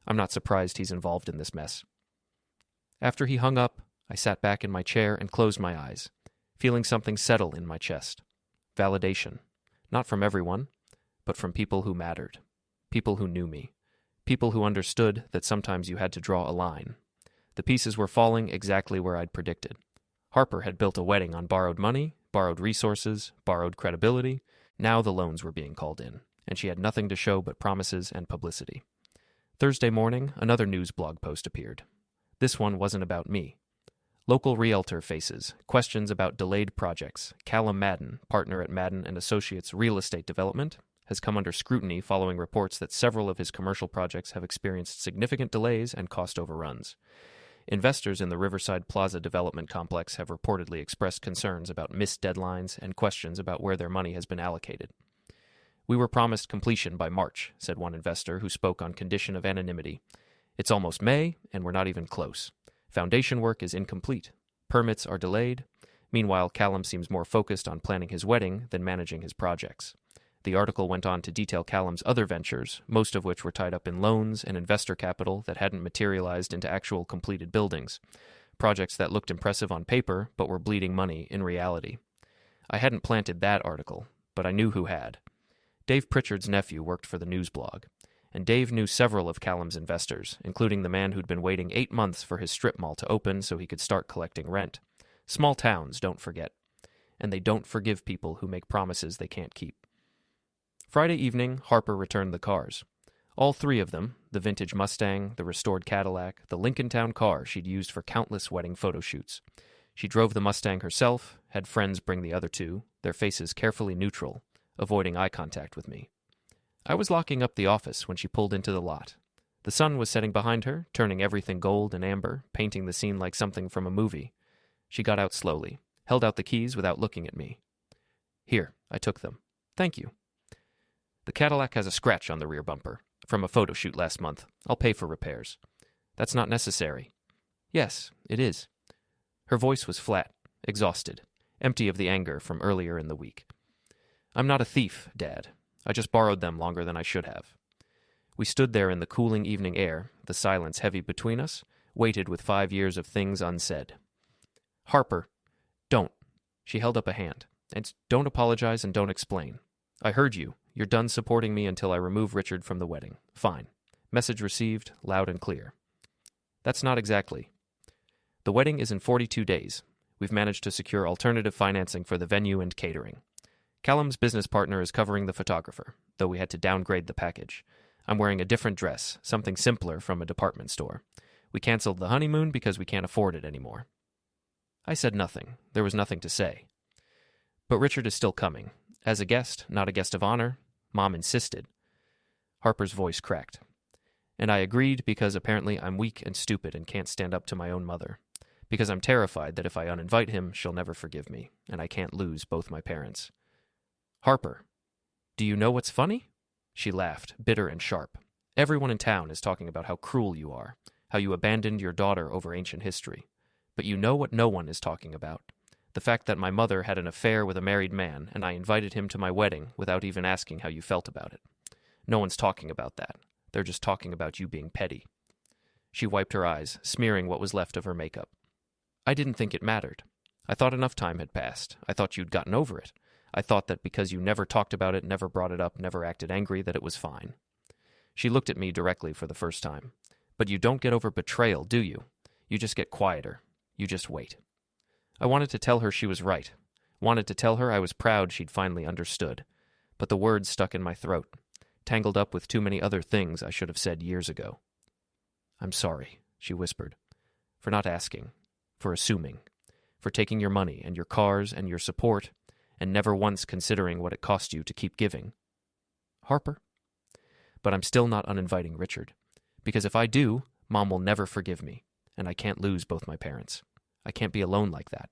I'm not surprised he's involved in this mess. After he hung up, I sat back in my chair and closed my eyes, feeling something settle in my chest. Validation. Not from everyone, but from people who mattered. People who knew me. People who understood that sometimes you had to draw a line. The pieces were falling exactly where I'd predicted. Harper had built a wedding on borrowed money, borrowed resources, borrowed credibility. Now the loans were being called in, and she had nothing to show but promises and publicity. Thursday morning, another news blog post appeared. This one wasn't about me. Local realtor faces questions about delayed projects. Callum Madden, partner at Madden and Associates Real Estate Development, has come under scrutiny following reports that several of his commercial projects have experienced significant delays and cost overruns. Investors in the Riverside Plaza development complex have reportedly expressed concerns about missed deadlines and questions about where their money has been allocated. "We were promised completion by March," said one investor who spoke on condition of anonymity. "It's almost May, and we're not even close. Foundation work is incomplete. Permits are delayed." Meanwhile, Callum seems more focused on planning his wedding than managing his projects. The article went on to detail Callum's other ventures, most of which were tied up in loans and investor capital that hadn't materialized into actual completed buildings, projects that looked impressive on paper but were bleeding money in reality. I hadn't planted that article, but I knew who had. Dave Pritchard's nephew worked for the news blog, and Dave knew several of Callum's investors, including the man who'd been waiting 8 months for his strip mall to open so he could start collecting rent. Small towns don't forget, and they don't forgive people who make promises they can't keep. Friday evening, Harper returned the cars. All 3 of them, the vintage Mustang, the restored Cadillac, the Lincoln Town car she'd used for countless wedding photo shoots. She drove the Mustang herself, had friends bring the other 2, their faces carefully neutral, avoiding eye contact with me. I was locking up the office when she pulled into the lot. The sun was setting behind her, turning everything gold and amber, painting the scene like something from a movie. She got out slowly, held out the keys without looking at me. "Here, I took them. Thank you." "The Cadillac has a scratch on the rear bumper, from a photo shoot last month. I'll pay for repairs." "That's not necessary." "Yes, it is." Her voice was flat, exhausted, empty of the anger from earlier in the week. "I'm not a thief, Dad. I just borrowed them longer than I should have." We stood there in the cooling evening air, the silence heavy between us, waited with 5 years of things unsaid. "Harper, don't." She held up a hand. "And don't apologize and don't explain. I heard you. You're done supporting me until I remove Richard from the wedding. Fine. Message received, loud and clear." "That's not exactly." "The wedding is in 42 days. We've managed to secure alternative financing for the venue and catering. Callum's business partner is covering the photographer, though we had to downgrade the package. I'm wearing a different dress, something simpler from a department store. We canceled the honeymoon because we can't afford it anymore." I said nothing. There was nothing to say. "But Richard is still coming. As a guest, not a guest of honor. Mom insisted." Harper's voice cracked. "And I agreed because apparently I'm weak and stupid and can't stand up to my own mother. Because I'm terrified that if I uninvite him, she'll never forgive me, and I can't lose both my parents." "Harper, do you know what's funny?" She laughed, bitter and sharp. "Everyone in town is talking about how cruel you are, how you abandoned your daughter over ancient history. But you know what no one is talking about? The fact that my mother had an affair with a married man, and I invited him to my wedding without even asking how you felt about it. No one's talking about that. They're just talking about you being petty." She wiped her eyes, smearing what was left of her makeup. "I didn't think it mattered. I thought enough time had passed. I thought you'd gotten over it. I thought that because you never talked about it, never brought it up, never acted angry, that it was fine." She looked at me directly for the first time. "But you don't get over betrayal, do you? You just get quieter. You just wait." I wanted to tell her she was right. Wanted to tell her I was proud she'd finally understood. But the words stuck in my throat, tangled up with too many other things I should have said years ago. "I'm sorry," she whispered, "for not asking, for assuming, for taking your money and your cars and your support, and never once considering what it cost you to keep giving." "Harper?" "But I'm still not uninviting Richard. Because if I do, Mom will never forgive me, and I can't lose both my parents. I can't be alone like that."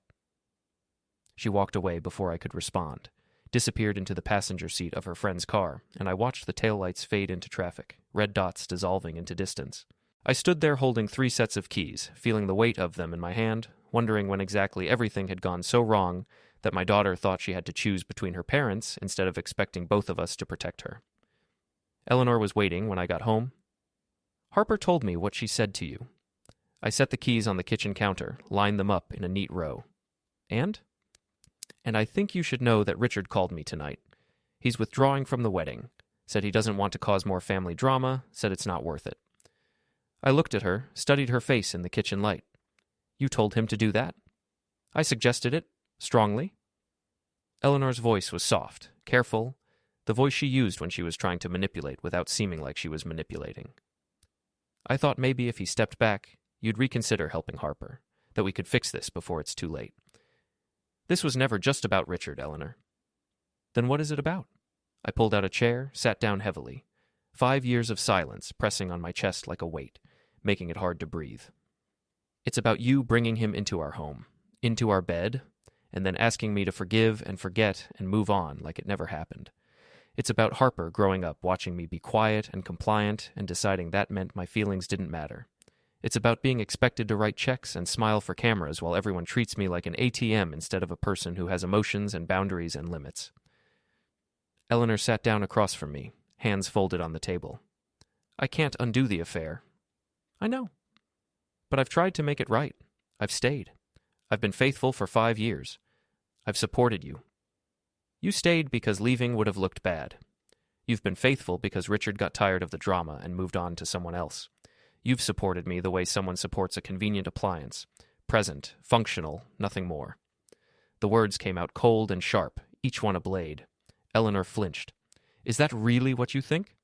She walked away before I could respond, disappeared into the passenger seat of her friend's car, and I watched the taillights fade into traffic, red dots dissolving into distance. I stood there holding 3 sets of keys, feeling the weight of them in my hand, wondering when exactly everything had gone so wrong that my daughter thought she had to choose between her parents instead of expecting both of us to protect her. Eleanor was waiting when I got home. "Harper told me what she said to you." I set the keys on the kitchen counter, lined them up in a neat row. "And?" And I think you should know that Richard called me tonight. He's withdrawing from the wedding. Said he doesn't want to cause more family drama, said it's not worth it. I looked at her, studied her face in the kitchen light. You told him to do that? I suggested it, strongly. Eleanor's voice was soft, careful, the voice she used when she was trying to manipulate without seeming like she was manipulating. I thought maybe if he stepped back, you'd reconsider helping Harper, that we could fix this before it's too late. This was never just about Richard, Eleanor. Then what is it about? I pulled out a chair, sat down heavily. 5 years of silence pressing on my chest like a weight, making it hard to breathe. It's about you bringing him into our home, into our bed, and then asking me to forgive and forget and move on like it never happened. It's about Harper growing up watching me be quiet and compliant and deciding that meant my feelings didn't matter. It's about being expected to write checks and smile for cameras while everyone treats me like an ATM instead of a person who has emotions and boundaries and limits. Eleanor sat down across from me, hands folded on the table. I can't undo the affair. I know. But I've tried to make it right. I've stayed. I've been faithful for 5 years. I've supported you. You stayed because leaving would have looked bad. You've been faithful because Richard got tired of the drama and moved on to someone else. You've supported me the way someone supports a convenient appliance. Present, functional, nothing more. The words came out cold and sharp, each one a blade. Eleanor flinched. Is that really what you think?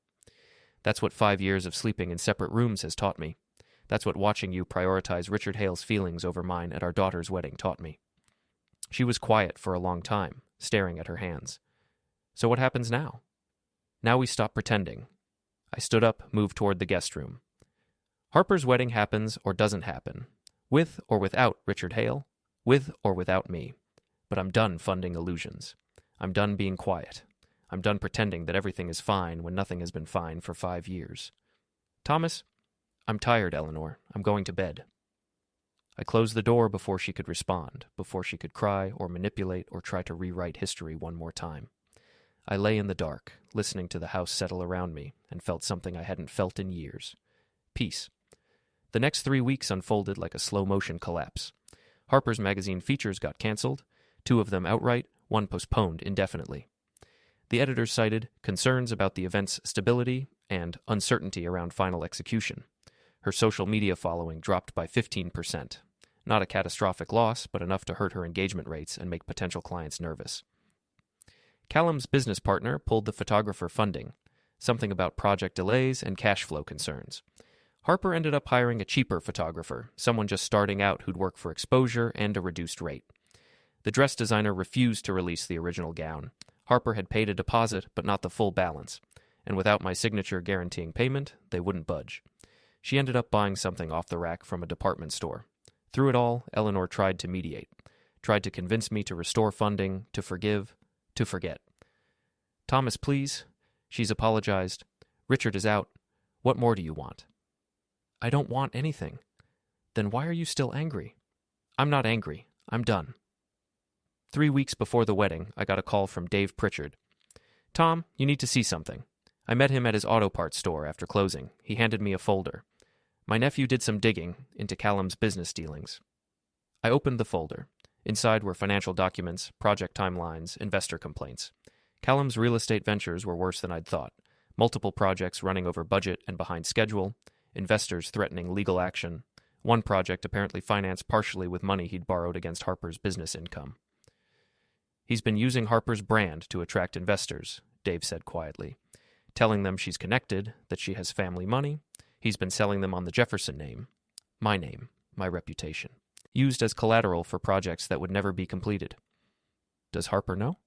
That's what 5 years of sleeping in separate rooms has taught me. That's what watching you prioritize Richard Hale's feelings over mine at our daughter's wedding taught me. She was quiet for a long time, staring at her hands. So what happens now? Now we stop pretending. I stood up, moved toward the guest room. Harper's wedding happens or doesn't happen, with or without Richard Hale, with or without me. But I'm done funding illusions. I'm done being quiet. I'm done pretending that everything is fine when nothing has been fine for 5 years. Thomas, I'm tired, Eleanor. I'm going to bed. I closed the door before she could respond, before she could cry or manipulate or try to rewrite history one more time. I lay in the dark, listening to the house settle around me, and felt something I hadn't felt in years. Peace. The next 3 weeks unfolded like a slow-motion collapse. Harper's Magazine features got canceled, 2 of them outright, 1 postponed indefinitely. The editors cited concerns about the event's stability and uncertainty around final execution. Her social media following dropped by 15%. Not a catastrophic loss, but enough to hurt her engagement rates and make potential clients nervous. Callum's business partner pulled the photographer funding, something about project delays and cash flow concerns. Harper ended up hiring a cheaper photographer, someone just starting out who'd work for exposure and a reduced rate. The dress designer refused to release the original gown. Harper had paid a deposit, but not the full balance, and without my signature guaranteeing payment, they wouldn't budge. She ended up buying something off the rack from a department store. Through it all, Eleanor tried to mediate, tried to convince me to restore funding, to forgive, to forget. Thomas, please. She's apologized. Richard is out. What more do you want? I don't want anything. Then why are you still angry? I'm not angry. I'm done. 3 weeks before the wedding, I got a call from Dave Pritchard. Tom, you need to see something. I met him at his auto parts store after closing. He handed me a folder. My nephew did some digging into Callum's business dealings. I opened the folder. Inside were financial documents, project timelines, investor complaints. Callum's real estate ventures were worse than I'd thought. Multiple projects running over budget and behind schedule, investors threatening legal action, one project apparently financed partially with money he'd borrowed against Harper's business income. He's been using Harper's brand to attract investors, Dave said quietly, telling them she's connected, that she has family money. He's been selling them on the Jefferson name, my reputation, used as collateral for projects that would never be completed. Does Harper know?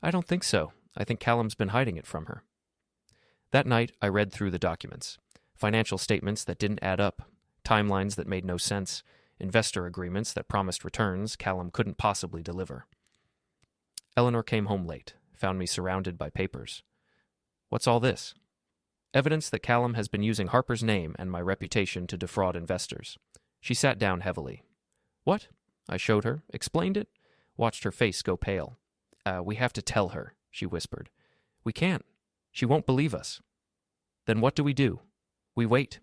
I don't think so. I think Callum's been hiding it from her. That night, I read through the documents. Financial statements that didn't add up, timelines that made no sense, investor agreements that promised returns Callum couldn't possibly deliver. Eleanor came home late, found me surrounded by papers. What's all this? Evidence that Callum has been using Harper's name and my reputation to defraud investors. She sat down heavily. What? I showed her, explained it, watched her face go pale. We have to tell her, she whispered. We can't. She won't believe us. Then what do? We wait.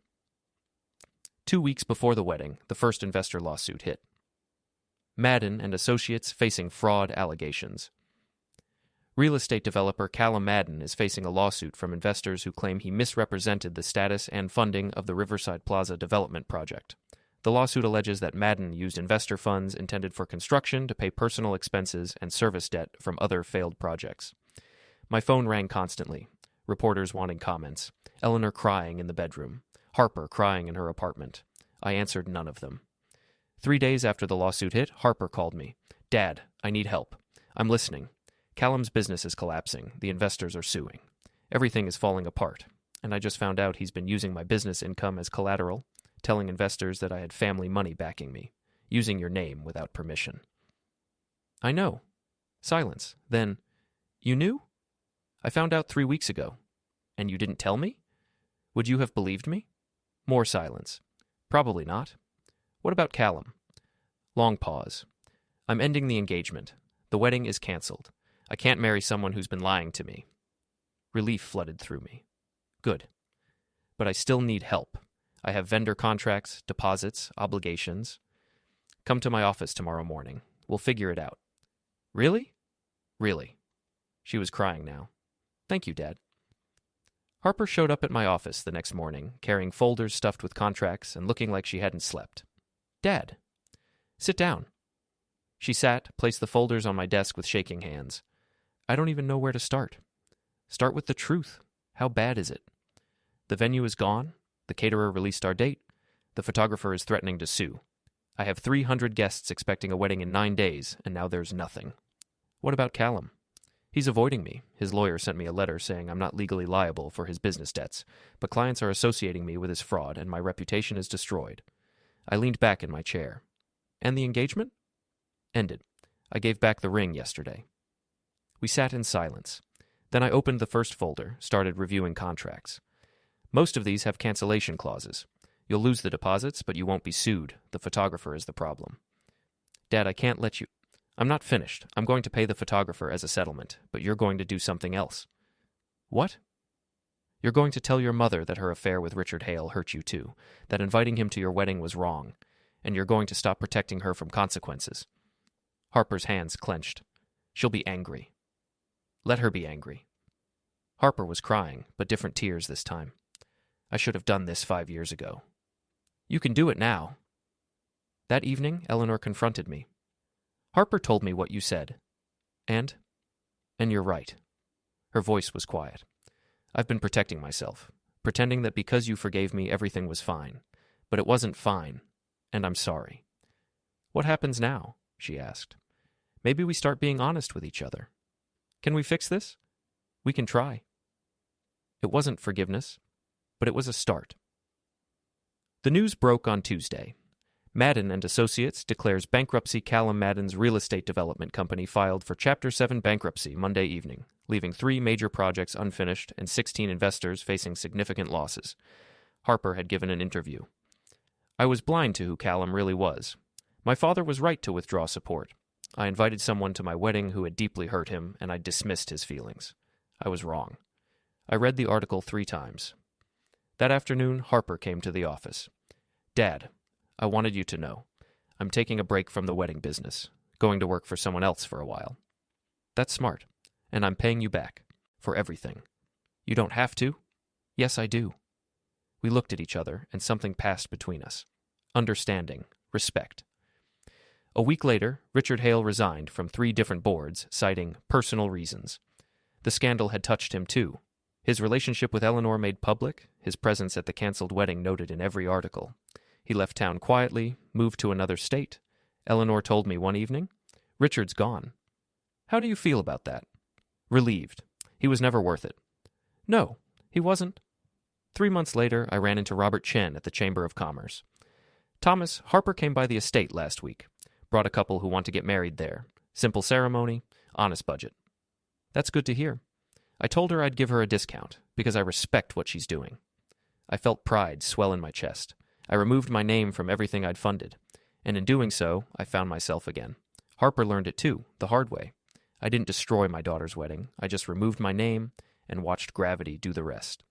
2 weeks before the wedding, the first investor lawsuit hit. Madden and Associates facing fraud allegations. Real estate developer Callum is facing a lawsuit from investors who claim he misrepresented the status and funding of the Riverside Plaza development project. The lawsuit alleges that Madden used investor funds intended for construction to pay personal expenses and service debt from other failed projects. My phone rang constantly, reporters wanting comments, Eleanor crying in the bedroom, Harper crying in her apartment. I answered none of them. 3 days after the lawsuit hit, Harper called me. "Dad, I need help. I'm listening. Callum's business is collapsing. The investors are suing. Everything is falling apart. And I just found out he's been using my business income as collateral, telling investors that I had family money backing me, using your name without permission." "I know." Silence. Then, "You knew?" "I found out 3 weeks ago." "And you didn't tell me?" "Would you have believed me?" More silence. "Probably not." "What about Callum?" Long pause. "I'm ending the engagement. The wedding is canceled. I can't marry someone who's been lying to me." Relief flooded through me. Good. But I still need help. I have vendor contracts, deposits, obligations. Come to my office tomorrow morning. We'll figure it out. Really? Really. She was crying now. Thank you, Dad. Harper showed up at my office the next morning, carrying folders stuffed with contracts and looking like she hadn't slept. Dad. Sit down. She sat, placed the folders on my desk with shaking hands. I don't even know where to start. Start with the truth. How bad is it? The venue is gone. The caterer released our date. The photographer is threatening to sue. I have 300 guests expecting a wedding in 9 days, and now there's nothing. What about Callum? He's avoiding me. His lawyer sent me a letter saying I'm not legally liable for his business debts, but clients are associating me with his fraud, and my reputation is destroyed. I leaned back in my chair. And the engagement? Ended. I gave back the ring yesterday. We sat in silence. Then I opened the first folder, started reviewing contracts. Most of these have cancellation clauses. You'll lose the deposits, but you won't be sued. The photographer is the problem. Dad, I can't let you... I'm not finished. I'm going to pay the photographer as a settlement, but you're going to do something else. What? You're going to tell your mother that her affair with Richard Hale hurt you too, that inviting him to your wedding was wrong, and you're going to stop protecting her from consequences. Harper's hands clenched. She'll be angry. Let her be angry. Harper was crying, but different tears this time. I should have done this 5 years ago. You can do it now. That evening, Eleanor confronted me. Harper told me what you said. And you're right. Her voice was quiet. I've been protecting myself, pretending that because you forgave me, everything was fine. But it wasn't fine, and I'm sorry. What happens now? She asked. Maybe we start being honest with each other. Can we fix this? We can try. It wasn't forgiveness, but it was a start. The news broke on Tuesday. Madden and Associates declares bankruptcy. Callum Madden's real estate development company filed for Chapter 7 bankruptcy Monday evening, leaving 3 major projects unfinished and 16 investors facing significant losses. Harper had given an interview. I was blind to who Callum really was. My father was right to withdraw support. I invited someone to my wedding who had deeply hurt him, and I dismissed his feelings. I was wrong. I read the article 3 times. That afternoon, Harper came to the office. Dad, I wanted you to know. I'm taking a break from the wedding business, going to work for someone else for a while. That's smart, and I'm paying you back, for everything. You don't have to. Yes, I do. We looked at each other, and something passed between us. Understanding, respect. A week later, Richard Hale resigned from 3 different boards, citing personal reasons. The scandal had touched him too. His relationship with Eleanor made public, his presence at the canceled wedding noted in every article. He left town quietly, moved to another state. Eleanor told me one evening, Richard's gone. How do you feel about that? Relieved. He was never worth it. No, he wasn't. 3 months later, I ran into Robert Chen at the Chamber of Commerce. Thomas, Harper came by the estate last week. Brought a couple who want to get married there. Simple ceremony, honest budget. That's good to hear. I told her I'd give her a discount, because I respect what she's doing. I felt pride swell in my chest. I removed my name from everything I'd funded, and in doing so, I found myself again. Harper learned it too, the hard way. I didn't destroy my daughter's wedding. I just removed my name and watched gravity do the rest.